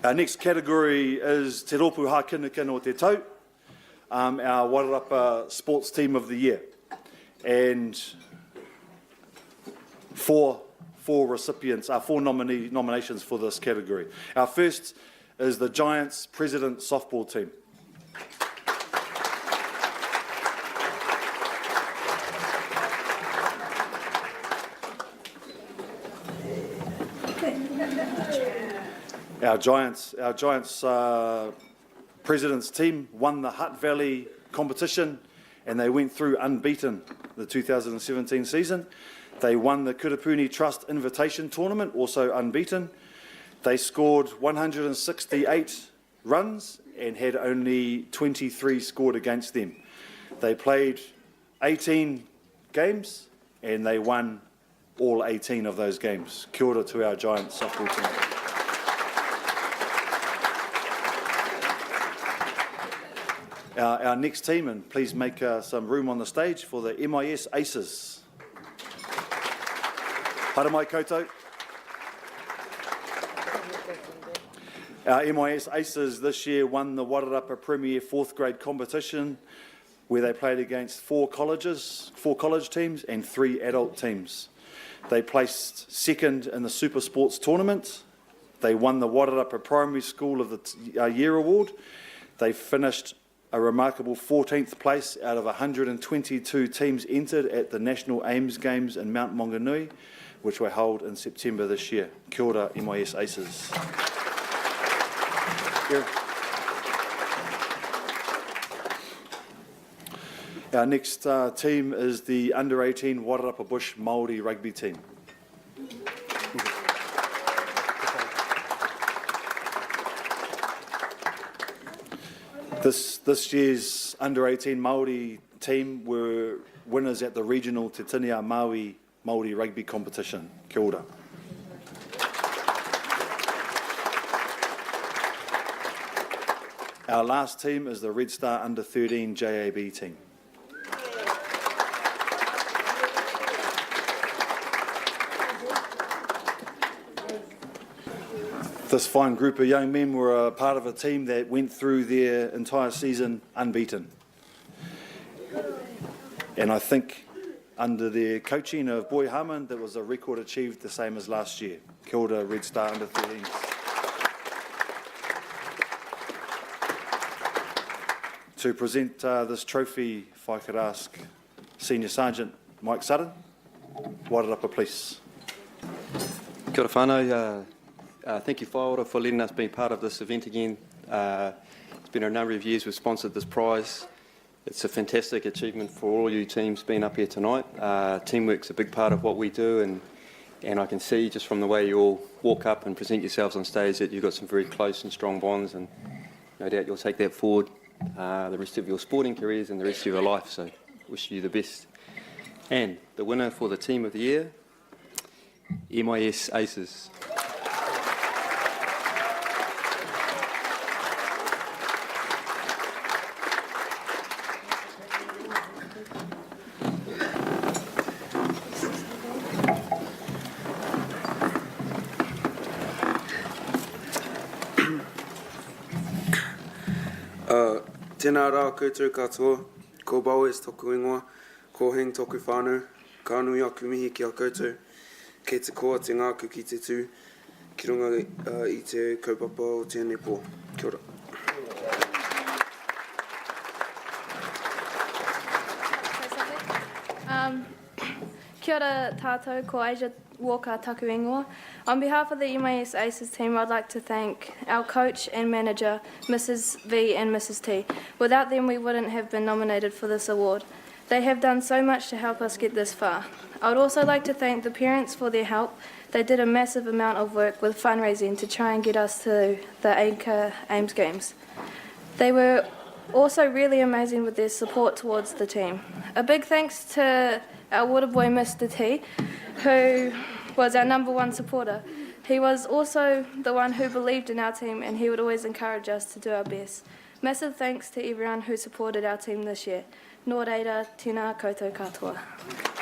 Our next category is Te Roopu Hākinakina o Te Tau, our Wairarapa Sports Team of the Year. And four recipients, four nominations for this category. Our first is the Giants President Softball Team. Our Giants President's team won the Hutt Valley competition and they went through unbeaten the 2017 season. They won the Kurapuni Trust Invitation Tournament, also unbeaten. They scored 168 runs and had only 23 scored against them. They played 18 games and they won all 18 of those games. Kia ora to our Giants softball team. Our next team, and please make some room on the stage for the MIS Aces. Hara mai koutou. Our MIS Aces this year won the Wairarapa Premier 4th grade competition where they played against four college teams and 3 adult teams. They placed second in the Super Sports tournament. They won the Wairarapa Primary School of the Year Award. They finished a remarkable 14th place out of 122 teams entered at the National Aims Games in Mount Maunganui, which were held in September this year. Kia ora, MIS Aces. Our next team is the Under-18 Wairarapa Bush Maori rugby team. This year's Under-18 Maori team were winners at the regional Te Tinia Maui Maori rugby competition. Kia ora. Our last team is the Red Star Under-13 JAB team. This fine group of young men were a part of a team that went through their entire season unbeaten. And I think under the coaching of Boy Harmon, that was a record achieved the same as last year. Kia ora, Red Star Under-13. To present this trophy, if I could ask Senior Sergeant Mike Sutton, Wairarapa Police. Kia ora whānau. Thank you, Whaora, for letting us be part of this event again. It's been a number of years we've sponsored this prize. It's a fantastic achievement for all you teams being up here tonight. Teamwork's a big part of what we do, and I can see just from the way you all walk up and present yourselves on stage that you've got some very close and strong bonds, and no doubt you'll take that forward the rest of your sporting careers and the rest of your life, so wish you the best. And the winner for the Team of the Year, MIS Aces. Tēnā rā koutou katoa, ko Baues toku ingoa, ko Heng toku whānau, ka nui aku mihi ki a koutou, kei te koa te ngāku ki te tū, ki runga I te kaupapa o tēnei pō. Kia ora. Kia ora tātou, ko Asia Walker taku ingoa. On behalf of the MIS Aces team, I'd like to thank our coach and manager, Mrs. V and Mrs. T. Without them, we wouldn't have been nominated for this award. They have done so much to help us get this far. I would also like to thank the parents for their help. They did a massive amount of work with fundraising to try and get us to the Anchor Aims Games. They were also really amazing with their support towards the team. A big thanks to our water boy, Mr. T, who was our #1 supporter. He was also the one who believed in our team, and he would always encourage us to do our best. Massive thanks to everyone who supported our team this year. Nō reira, tēnā koutou katoa.